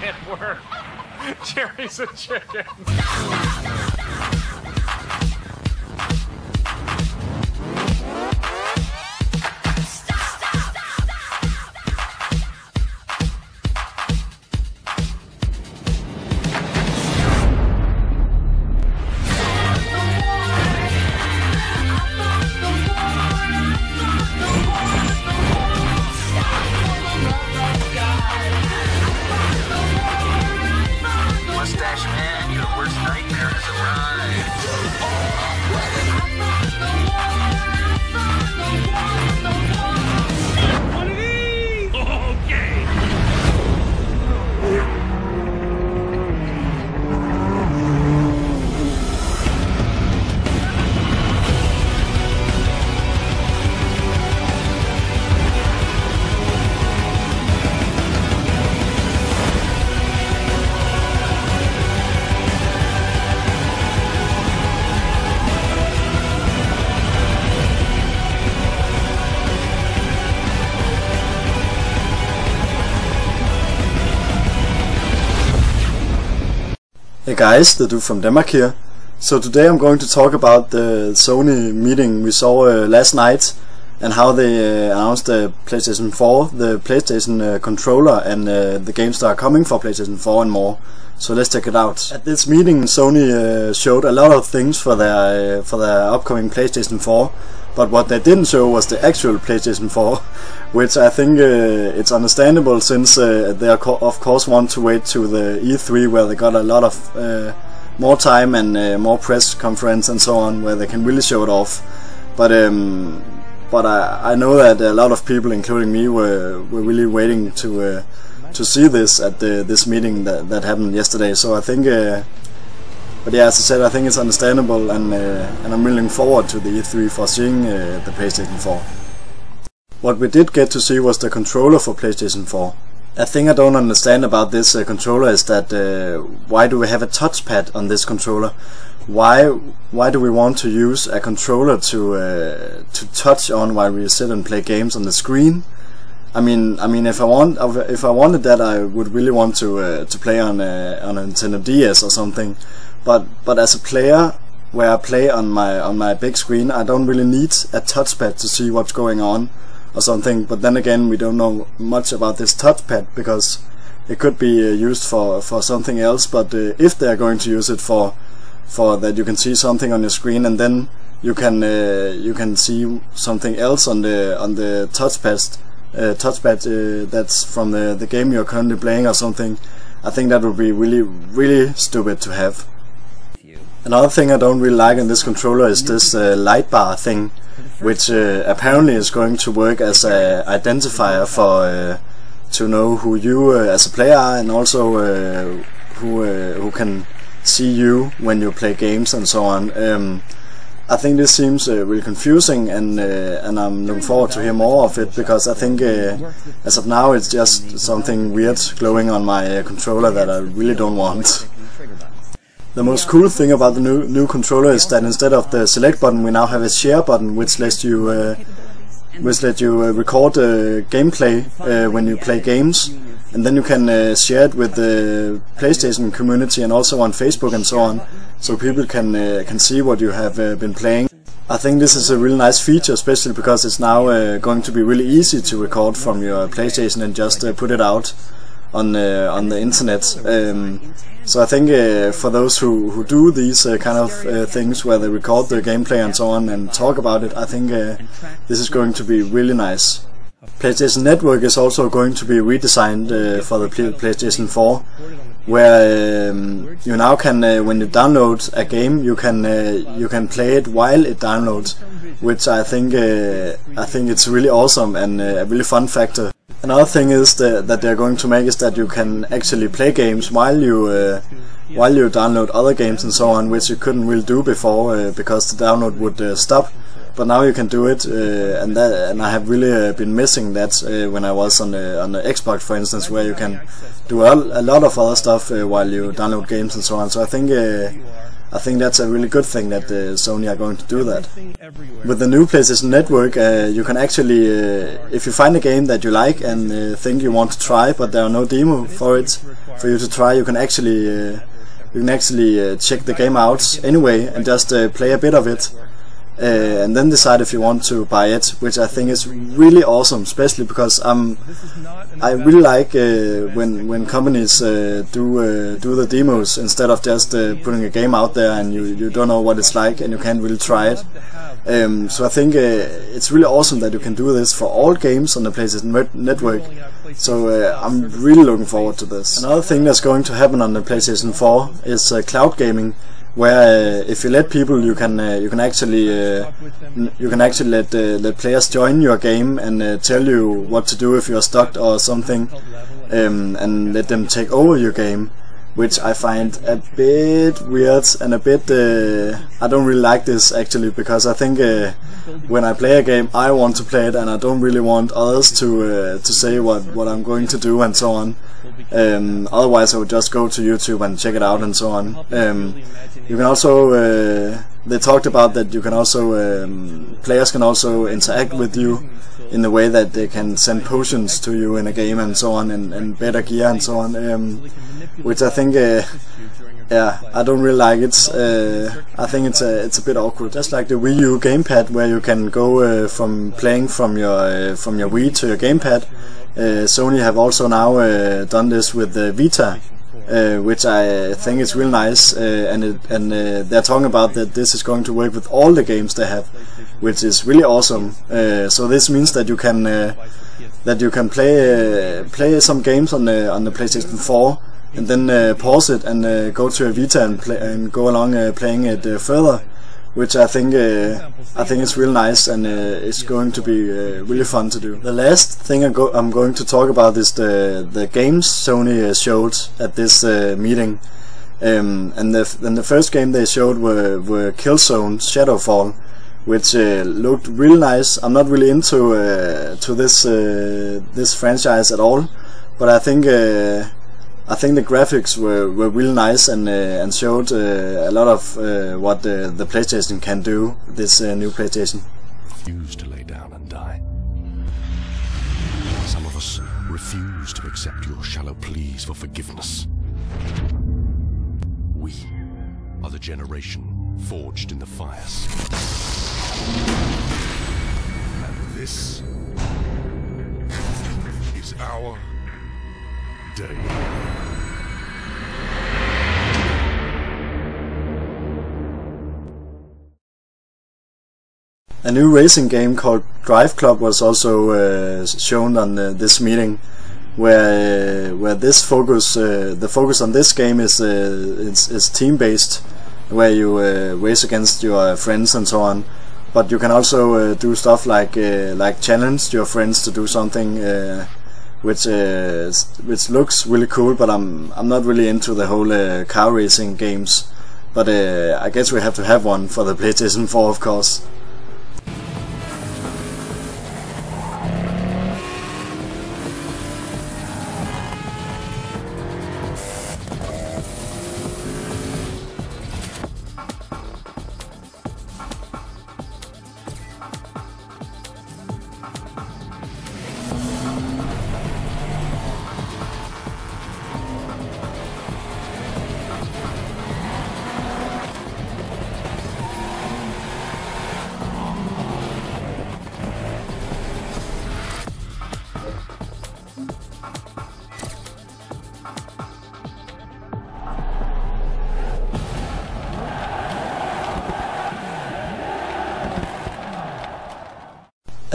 It worked. Jerry's a chicken. Hey guys, the dude from Denmark here. So today I'm going to talk about the Sony meeting we saw last night and how they announced the PlayStation 4, the PlayStation controller and the games that are coming for PlayStation 4 and more. So let's check it out. At this meeting Sony showed a lot of things for their upcoming PlayStation 4, but what they didn't show was the actual PlayStation 4, which I think it's understandable since they of course want to wait to the E3 where they got a lot of more time and more press conference and so on where they can really show it off. But I know that a lot of people, including me, were really waiting to see this at this meeting that happened yesterday. So I think, but yeah, as I said, I think it's understandable, and I'm really looking forward to the E3 for seeing the PlayStation 4. What we did get to see was the controller for PlayStation 4. A thing I don't understand about this controller is that why do we have a touchpad on this controller? Why do we want to use a controller to touch on while we sit and play games on the screen? I mean, if I wanted that, I would really want to play on a Nintendo DS or something. But as a player, where I play on my big screen, I don't really need a touchpad to see what's going on or something. But then again, we don't know much about this touchpad because it could be used for something else. But if they are going to use it for that, you can see something on your screen and then you can see something else on the touchpad that's from the game you're currently playing or something. I think that would be really stupid to have. Another thing I don't really like in this controller is this light bar thing, which apparently is going to work as an identifier for to know who you as a player are, and also who can see you when you play games and so on. I think this seems really confusing, and I'm looking forward to hear more of it, because I think as of now it's just something weird glowing on my controller that I really don't want. The most cool thing about the new controller is that instead of the select button we now have a share button, which lets you which let you record gameplay when you play games, and then you can share it with the PlayStation community and also on Facebook and so on, so people can see what you have been playing. I think this is a really nice feature, especially because it's now going to be really easy to record from your PlayStation and just put it out on the internet. So I think for those who do these kind of things where they record their gameplay and so on and talk about it, I think this is going to be really nice. PlayStation Network is also going to be redesigned for the PlayStation 4, where you now can, when you download a game, you can play it while it downloads, which I think it's really awesome and a really fun factor. Another thing is that they're going to make is that you can actually play games while you download other games and so on, which you couldn't really do before because the download would stop. But now you can do it, and I have really been missing that when I was on the Xbox, for instance, where you can do a lot of other stuff while you download games and so on. So I think that's a really good thing that Sony are going to do that. With the new PlayStation Network, you can actually, if you find a game that you like and think you want to try, but there are no demo for it for you to try, you can actually check the game out anyway and just play a bit of it. And then decide if you want to buy it, which I think is really awesome, especially because I really like when companies do the demos instead of just putting a game out there and you don't know what it's like and you can't really try it. So I think it's really awesome that you can do this for all games on the PlayStation Network. So I'm really looking forward to this. Another thing that's going to happen on the PlayStation 4 is cloud gaming, where if you let people, you can actually let players join your game and tell you what to do if you're stuck or something, and let them take over your game, which I find a bit weird and a bit I don't really like this actually, because I think when I play a game I want to play it and I don't really want others to say what I'm going to do and so on. Otherwise I would just go to YouTube and check it out and so on. You can also they talked about that you can also players can also interact with you in the way that they can send potions to you in a game and so on, and better gear and so on, which I think yeah, I don't really like it. I think it's a bit awkward. Just like the Wii U gamepad, where you can go from playing from your Wii to your gamepad. Sony have also now done this with the Vita, which I think is real nice, and they're talking about that this is going to work with all the games they have, which is really awesome. So this means that you can play some games on the PlayStation 4 and then pause it and go to a Vita and go along playing it further, which I think is real nice, and it's going to be really fun to do. The last thing I'm going to talk about is the games Sony showed at this meeting, and the first game they showed were Killzone Shadowfall, which looked really nice. I'm not really into this franchise at all, but I think the graphics were really nice and showed a lot of what the PlayStation can do, this new PlayStation. Refuse to lay down and die. Some of us refuse to accept your shallow pleas for forgiveness. We are the generation forged in the fires. And this is our day. A new racing game called Drive Club was also shown on this meeting, where this the focus on this game is team based, where you race against your friends and so on. But you can also do stuff like challenge your friends to do something, which looks really cool. But I'm not really into the whole car racing games. But I guess we have to have one for the PlayStation 4, of course.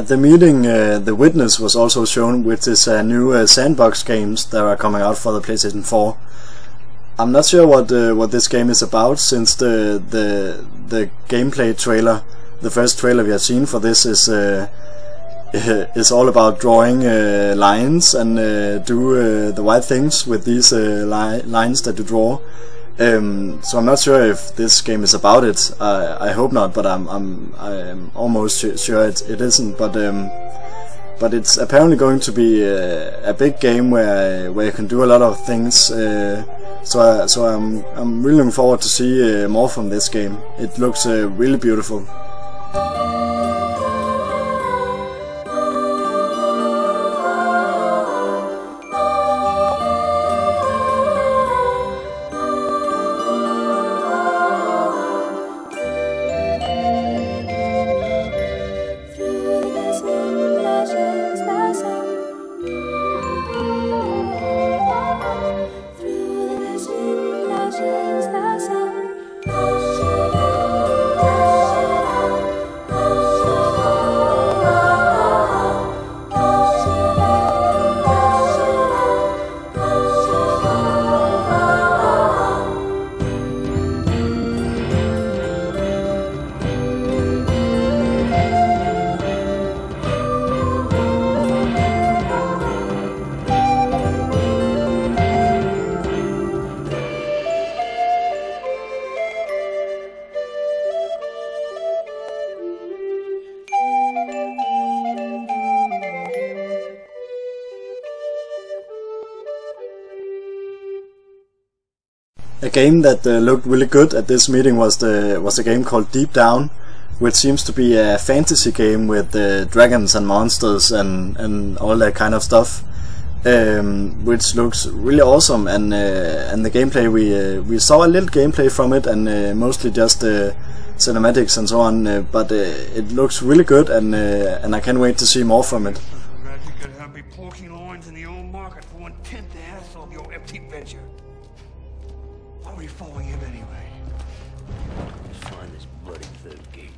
At the meeting, The Witness was also shown, which is a new sandbox games that are coming out for the PlayStation 4. I'm not sure what this game is about, since the gameplay trailer, the first trailer we have seen for this, is all about drawing lines and do the right things with these lines that you draw. So I'm not sure if this game is about it. I hope not, but I'm almost sure it isn't. But it's apparently going to be a big game where you can do a lot of things. So I'm really looking forward to see more from this game. It looks really beautiful. A game that looked really good at this meeting was a game called Deep Down, which seems to be a fantasy game with dragons and monsters and all that kind of stuff, which looks really awesome. And the gameplay, we saw a little gameplay from it, and mostly just cinematics and so on. But it looks really good, and I can't wait to see more from it. Glad you could have me poking lines in the old market for 1/10 the hassle of your empty venture. Why were you following him anyway? Just find this bloody third gate.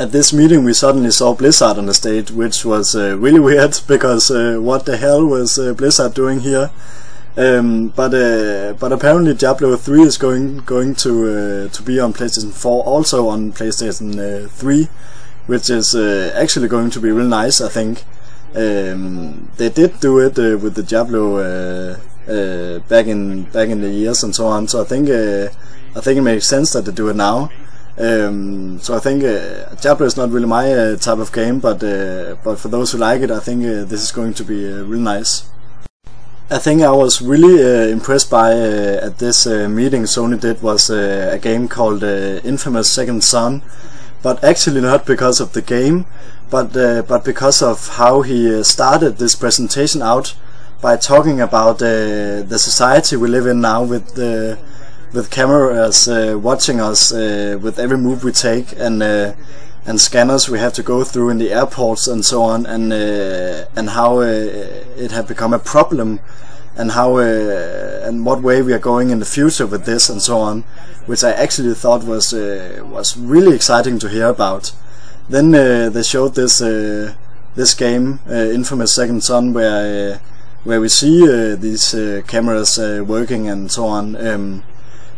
At this meeting we suddenly saw Blizzard on the stage, which was really weird, because what the hell was Blizzard doing here? But apparently Diablo 3 is going to be on PlayStation 4, also on PlayStation 3, which is actually going to be real nice, I think. They did do it with the Diablo back in the years and so on, so I think it makes sense that they do it now. So I think Diablo is not really my type of game, but for those who like it, I think this is going to be real nice. A thing I was really impressed by at this meeting Sony did was a game called Infamous Second Son, but actually not because of the game, but because of how he started this presentation out by talking about the society we live in now, with cameras watching us with every move we take, and and scanners we have to go through in the airports and so on, and how it had become a problem, and how and what way we are going in the future with this and so on, which I actually thought was really exciting to hear about. Then they showed this game, Infamous Second Son, where we see these cameras working and so on.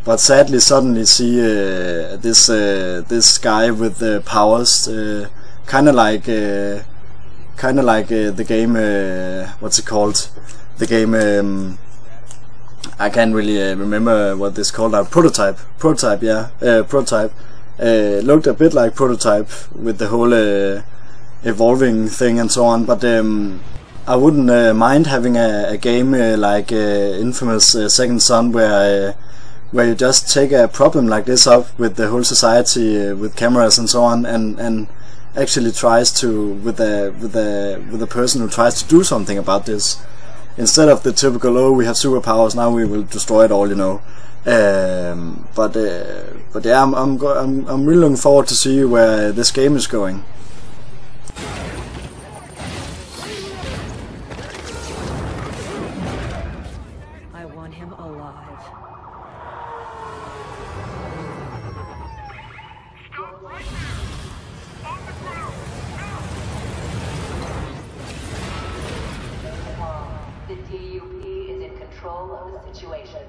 But sadly, suddenly see this guy with powers, kind of like the game. What's it called? The game. I can't really remember what this called now. Prototype. Prototype. Yeah. Prototype. Looked a bit like Prototype with the whole evolving thing and so on. But I wouldn't mind having a game like Infamous Second Son, where you just take a problem like this up with the whole society, with cameras and so on, and actually tries to with a person who tries to do something about this, instead of the typical, oh, we have superpowers, now we will destroy it all, you know. But yeah, I'm really looking forward to see where this game is going. I want him alive. The DUP is in control of the situation.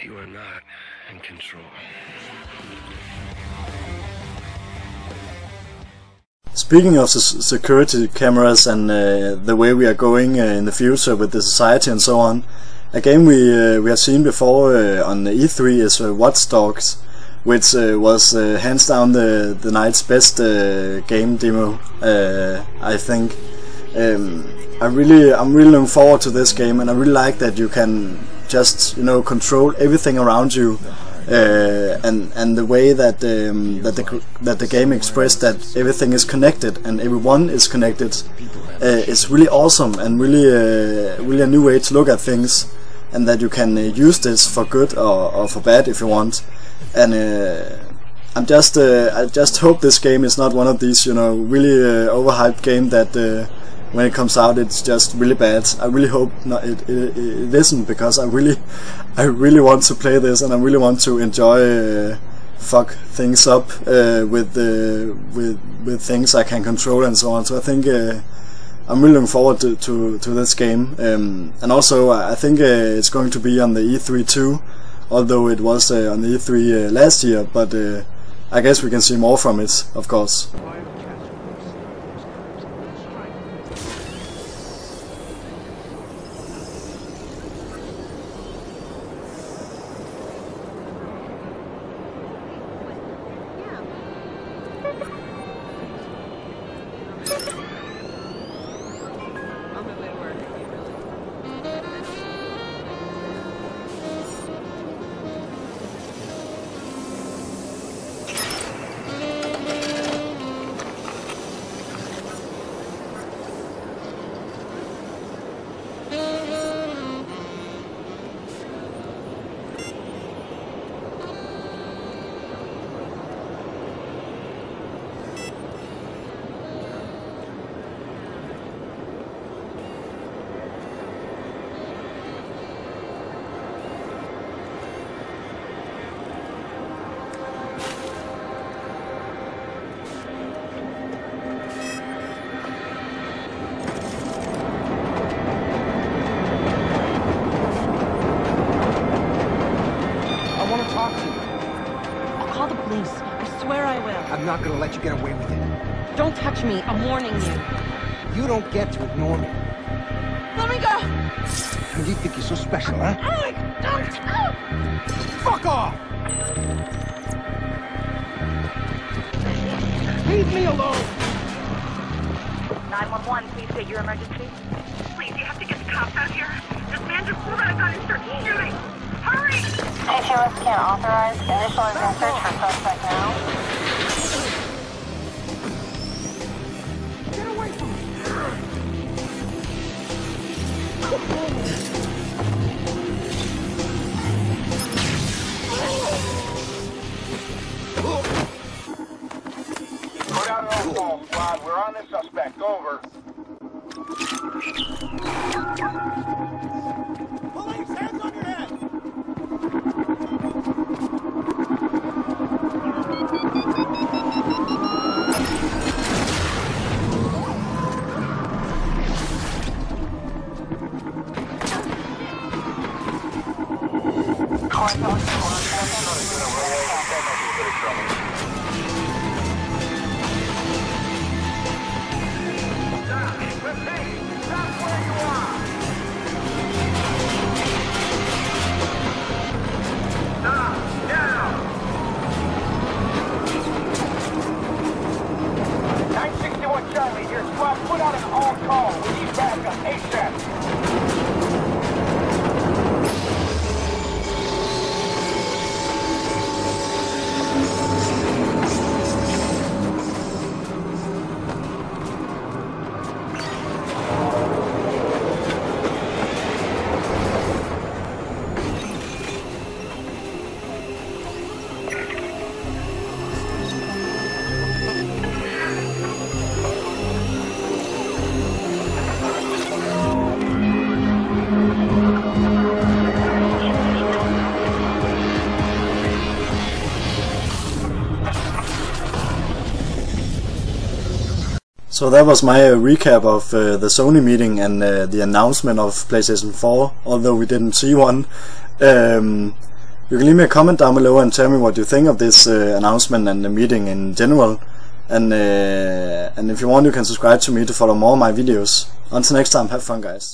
You are not in control. Speaking of security cameras and the way we are going in the future with the society and so on, a game we have seen before on the E3 is Watch Dogs, which was hands down the night's best game demo, I think. I'm really looking forward to this game, and I really like that you can just, you know, control everything around you. And the way that the game expressed that everything is connected and everyone is connected is really awesome, and really a new way to look at things, and that you can use this for good or for bad if you want. And I just hope this game is not one of these, you know, really overhyped game that when it comes out it's just really bad. I really hope not, it isn't, because I really want to play this, and I really want to enjoy fuck things up with things I can control and so on. So I think I'm really looking forward to this game, and also I think it's going to be on the E3 too, although it was on the E3 last year, but I guess we can see more from it, of course. I'm not gonna let you get away with it. Don't touch me. I'm warning you. You don't get to ignore me. Let me go! And you think you're so special, huh? Oh, don't! Fuck off! Leave me alone! 911, please state your emergency. Please, you have to get the cops out here. This man just pulled out a gun and started shooting. Hurry! Oh, TOS can't authorize. Initializing search for suspect now. Get away from me! Put out an all-call squad. We're on the suspect. Over. Police, hands on your head! Charlie, your squad put out an all-call. We need backup ASAP. So that was my recap of the Sony meeting and the announcement of PlayStation 4, although we didn't see one. You can leave me a comment down below and tell me what you think of this announcement and the meeting in general. And if you want, you can subscribe to me to follow more of my videos. Until next time, have fun guys.